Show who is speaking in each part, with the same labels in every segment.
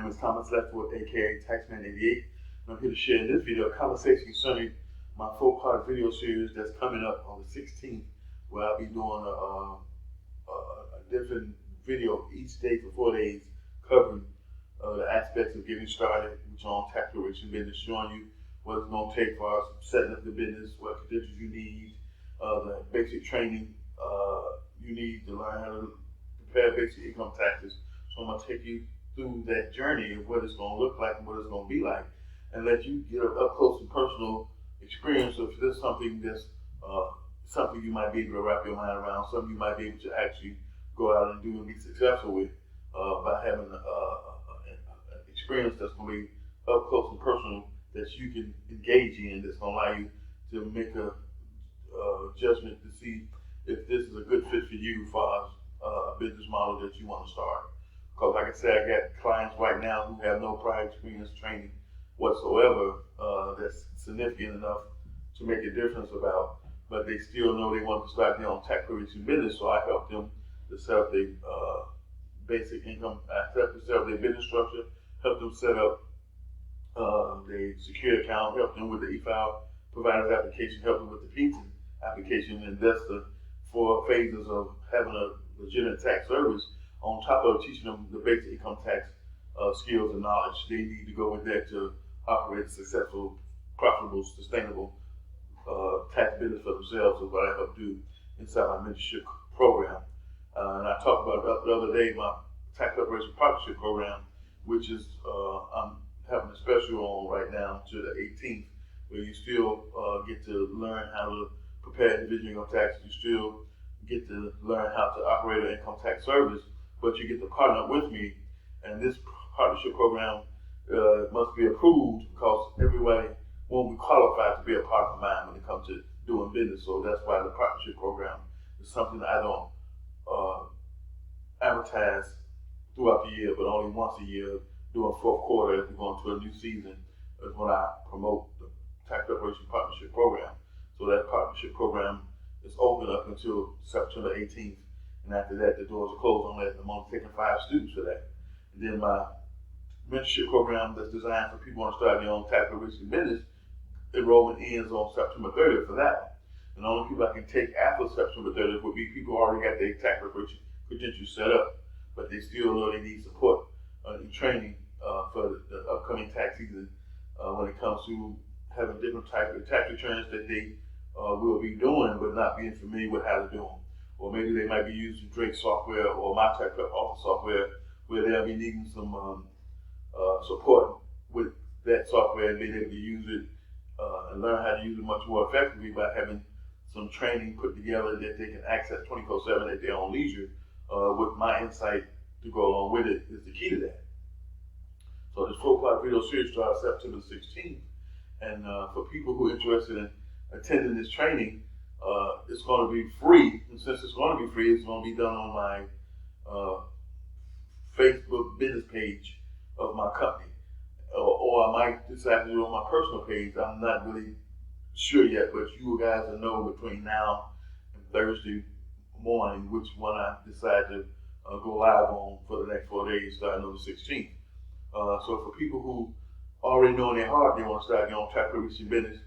Speaker 1: name is Thomas LEDFORD, aka Taxman88, and I'm here to share in this video a conversation concerning my 4-part video series that's coming up on the 16th, where I'll be doing a different video each day for 4 days, covering the aspects of getting started, which are on tax preparation business, showing you what it's going to take for us setting up the business, what credentials you need, the basic training you need to learn how to prepare basic income taxes. So I'm going to take you through that journey of what it's going to look like and what it's going to be like, and let you get an up close and personal experience of this something that's something you might be able to wrap your mind around, something you might be able to actually go out and do and be successful with by having an experience that's going to be up close and personal that you can engage in, that's going to allow you to make a judgment to see if this is a good fit for you as far as a business model that you want to start. Because like I said, I got clients right now who have no prior experience training whatsoever that's significant enough to make a difference about, but they still know they want to start their own tax preparation business. So I help them to set up their basic income, set up their business structure, help them set up the secure account, help them with the e-file provider's application, help them with the PTIN application, and that's the 4 phases of having a legitimate tax service. On top of teaching them the basic income tax skills and knowledge, they need to go with that to operate a successful, profitable, sustainable tax business for themselves, is what I help do inside my mentorship program. And I talked about the other day my tax preparation partnership program, which is I'm having a special on right now to the 18th, where you still get to learn how to prepare individual income tax. You still get to learn how to operate an income tax service, but you get to partner with me. And this partnership program must be approved because everybody won't be qualified to be a partner of mine when it comes to doing business. So that's why the partnership program is something that I don't advertise throughout the year, but only once a year during 4th quarter, as we go into a new season, is when I promote the tax preparation partnership program. So that partnership program is open up until September 18th. And after that, the doors are closed unless I'm only taking 5 students for that. And then my mentorship program that's designed for people who want to start their own tax preparation business, enrollment ends on September 30th for that. And the only people I can take after September 30th would be people who already got their tax preparation credentials set up, but they still know they need support in training for the upcoming tax season when it comes to having different types of tax returns that they will be doing, but not being familiar with how to do them. Or maybe they might be using Drake software or my tax prep office software, where they'll be needing some support with that software and being able to use it and learn how to use it much more effectively by having some training put together that they can access 24/7 at their own leisure with my insight to go along with it is the key to that. So this 4-part video series starts September 16th, and for people who are interested in attending this training, it's going to be free. And since it's going to be free, it's going to be done on my Facebook business page of my company, or I might decide to do it on my personal page. I'm not really sure yet, but you guys will know between now and Thursday morning which one I decide to go live on for the next 4 days, starting on the 16th. So for people who already know in their heart they want to start their own tax preparation business,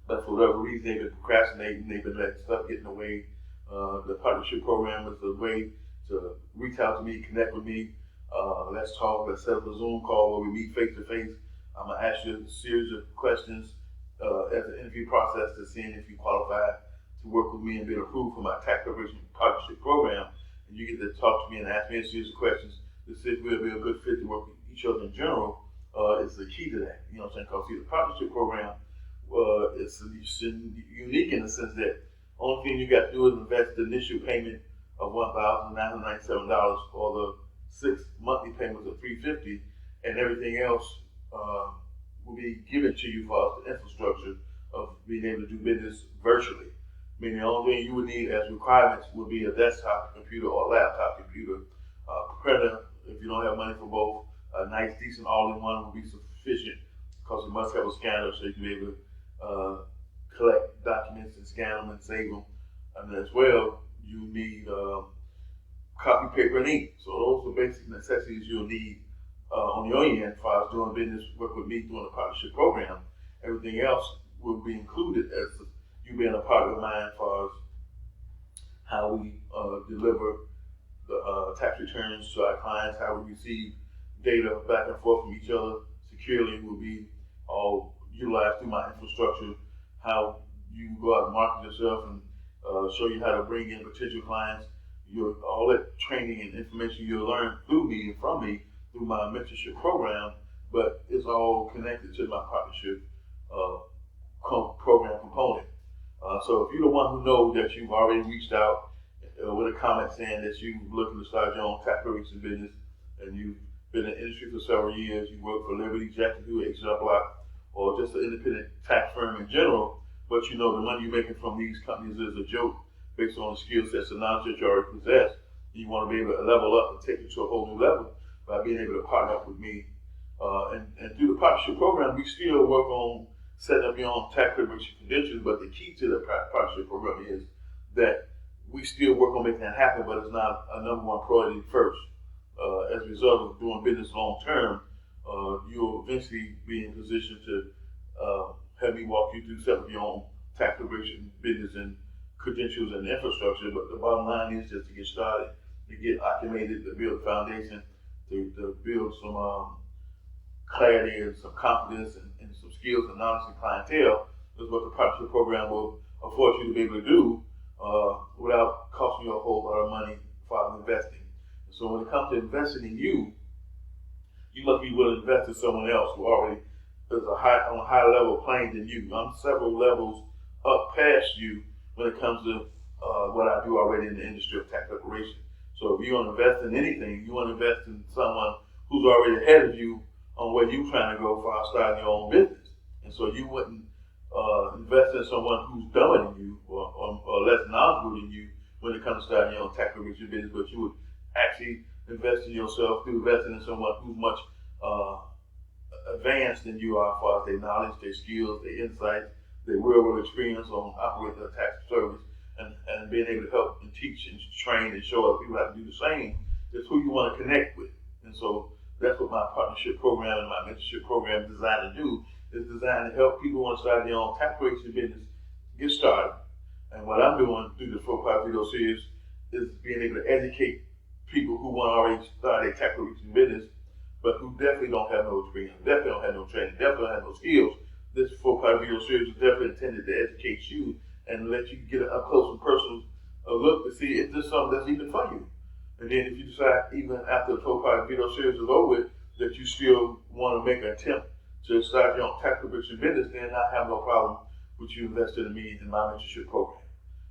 Speaker 1: but for whatever reason they've been procrastinating, they've been letting stuff get in the way, the partnership program is a way to reach out to me, connect with me. Let's talk, let's set up a Zoom call where we meet face to face. I'm going to ask you a series of questions as an interview process to see if you qualify to work with me and be approved for my tax preparation partnership program. And you get to talk to me and ask me a series of questions to see if we'll be a good fit to work with each other in general. Is the key to that. You know what I'm saying? Because see, the partnership program is unique in the sense that only thing you got to do is invest the initial payment of $1,997 for the 6 monthly payments of $350, and everything else will be given to you for the infrastructure of being able to do business virtually. Meaning the only thing you would need as requirements would be a desktop computer or laptop computer, printer. If you don't have money for both, a nice, decent all-in-one would be sufficient, because you must have a scanner so you can be able to collect documents and scan them and save them. And as well, you need copy, paper, and ink. So those are basic necessities you'll need on your end, as far as doing business, work with me doing the partnership program. Everything else will be included as you being a part of mine as far as how we deliver the tax returns to our clients, how we receive data back and forth from each other securely will be all utilized through my infrastructure, how you go out and market yourself and show you how to bring in potential clients. All that training and information you'll learn through me and from me through my mentorship program, but it's all connected to my partnership program component. So if you're the one who knows that you've already reached out with a comment saying that you're looking to start your own tax preparation business and you've been in the industry for several years, you work for Liberty, Jackson Hewitt, H.R. Block, or just an independent tax firm in general, but you know the money you're making from these companies is a joke based on the skill sets and knowledge that you already possess. You want to be able to level up and take it to a whole new level by being able to partner up with me. And through the partnership program, we still work on setting up your own tax preparation credentials, but the key to the partnership program is that we still work on making that happen, but it's not a number one priority first. As a result of doing business long term, you'll eventually be in a position to have me walk you through setting up your own tax preparation business and credentials and infrastructure. But the bottom line is just to get started, to get acclimated, to build a foundation, to build some clarity and some confidence and some skills and knowledge and clientele. Is what the partnership program will afford you to be able to do without costing you a whole lot of money for investing. So when it comes to investing in you, you must be willing to invest in someone else who already is on a higher level playing than you. I'm several levels up past you when it comes to what I do already in the industry of tax preparation. So if you want to invest in anything, you want to invest in someone who's already ahead of you on where you're trying to go for starting your own business. And so you wouldn't invest in someone who's dumber than you or less knowledgeable than you when it comes to starting your own tax preparation business, but you would actually invest in yourself through investing in someone who's much advanced than you are as far as their knowledge, their skills, their insights, their real-world experience on operating a tax service, and being able to help and teach and train and show other people how to do the same is who you want to connect with. And so that's what my partnership program and my mentorship program is designed to do. It's designed to help people who want to start their own tax preparation business get started. And what I'm doing through the 4-part video series is being able to educate people who want to already start a tax preparation business, but who definitely don't have no experience, definitely don't have no training, definitely don't have no skills. This 4-part video series is definitely intended to educate you and let you get an up close and personal look to see if this is something that's even for you. And then if you decide, even after the 4-part video series is over with, that you still want to make an attempt to start your own tax preparation business, then I have no problem with you investing in me in my mentorship program.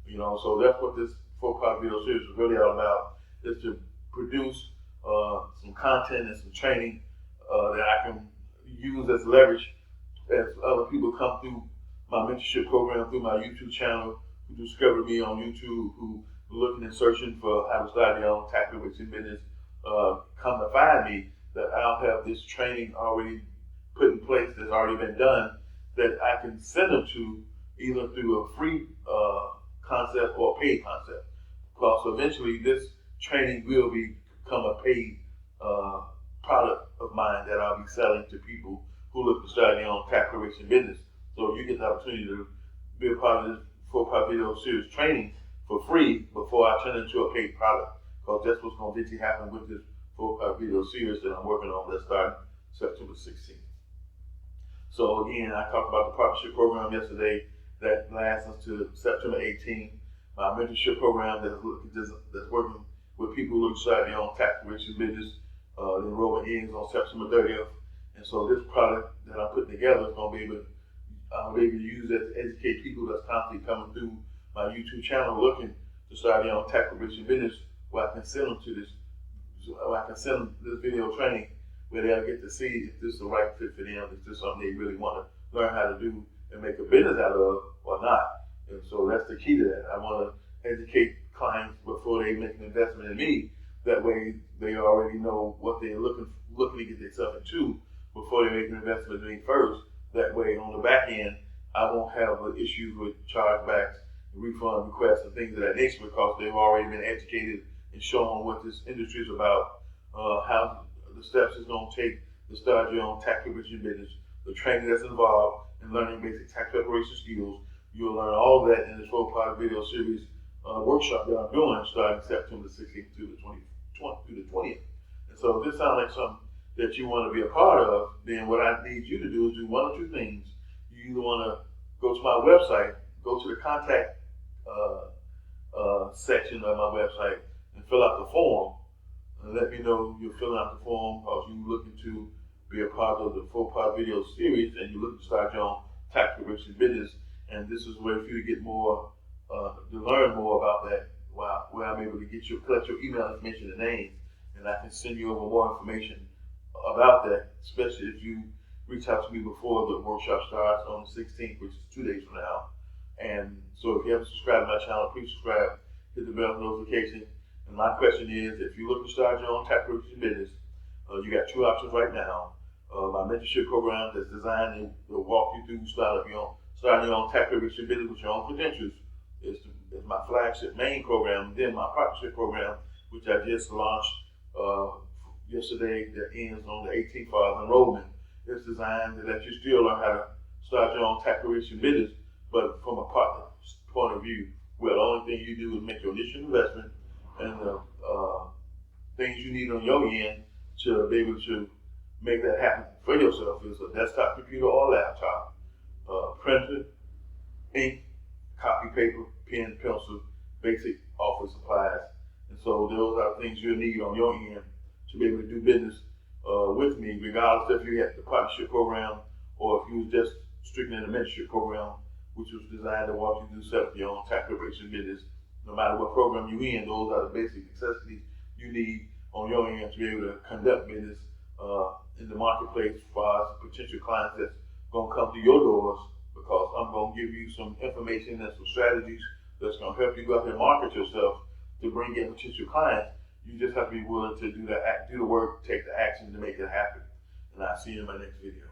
Speaker 1: You know, so that's what this 4-part video series is really all about, is to produce some content and some training that I can use as leverage as other people come through my mentorship program, through my YouTube channel, who discovered me on YouTube, who are looking and searching for how to start their own tax preparation business, come to find me, that I'll have this training already put in place that's already been done, that I can send them to either through a free concept or a paid concept. Because eventually this training will become a paid product of mine that I'll be selling to people who look to start their own tax preparation business. So you get the opportunity to be a part of this 4-part video series training for free before I turn it into a paid product. Because that's what's going to eventually happen with this 4-part video series that I'm working on that started September 16th. So again, I talked about the partnership program yesterday that lasts until September 18th. My mentorship program that's working with people who look to start their own tax preparation business. The enrollment ends on September 30th. And so this product that I'm putting together is going to be able to use it to educate people that's constantly coming through my YouTube channel looking to start their own tax preparation business, where I can send them to this, where I can send them this video training where they'll get to see if this is the right fit for them, if this is something they really want to learn how to do and make a business out of or not. And so that's the key to that. I want to educate clients before they make an investment in me. That way they already know what they're looking to get themselves into before they make an investment in me first. That way on the back end, I won't have issues with chargebacks, refund requests, and things of that nature, because they've already been educated and shown what this industry is about, how the steps it's going to take to start your own tax preparation business, the training that's involved in learning basic tax preparation skills. You'll learn all that in this 4-part video series workshop that I'm doing starting September 16th through the 20th. And so if this sounds like something that you want to be a part of, then what I need you to do is do one or two things. You either want to go to my website, go to the contact section of my website and fill out the form, and let me know you're filling out the form because you're looking to be a part of the 4-part video series and you're looking to start your own tax preparation business. And this is where for you to get more, to learn more about that, where I'm able to collect your email information and names, and I can send you over more information about that, especially if you reach out to me before the workshop starts on the 16th, which is 2 days from now. And so if you haven't subscribed to my channel, please subscribe, hit the bell notification. And my question is, if you're looking to start your own tax preparation business, you got two options right now. My mentorship program that's designed to walk you through starting your own tax preparation business with your own credentials is my flagship main program. Then my partnership program, which I just launched yesterday, that ends on the 18th for enrollment. It's designed to let you still learn how to start your own tax preparation business, but from a partner point of view, where the only thing you do is make your initial investment and the things you need on your end to be able to make that happen for yourself is a desktop computer or laptop, printer, ink, copy paper, pen, pencil, basic office supplies. And so those are things you'll need on your end to be able to do business with me, regardless if you had the partnership program or if you was just strictly in the mentorship program, which was designed to walk you through set up your own tax preparation business. No matter what program you're in, those are the basic necessities you need on your end to be able to conduct business in the marketplace for our potential clients that's going to come to your doors, because I'm going to give you some information and some strategies that's going to help you go out there and market yourself to bring in potential clients. You just have to be willing to do the work, take the action to make it happen. And I'll see you in my next video.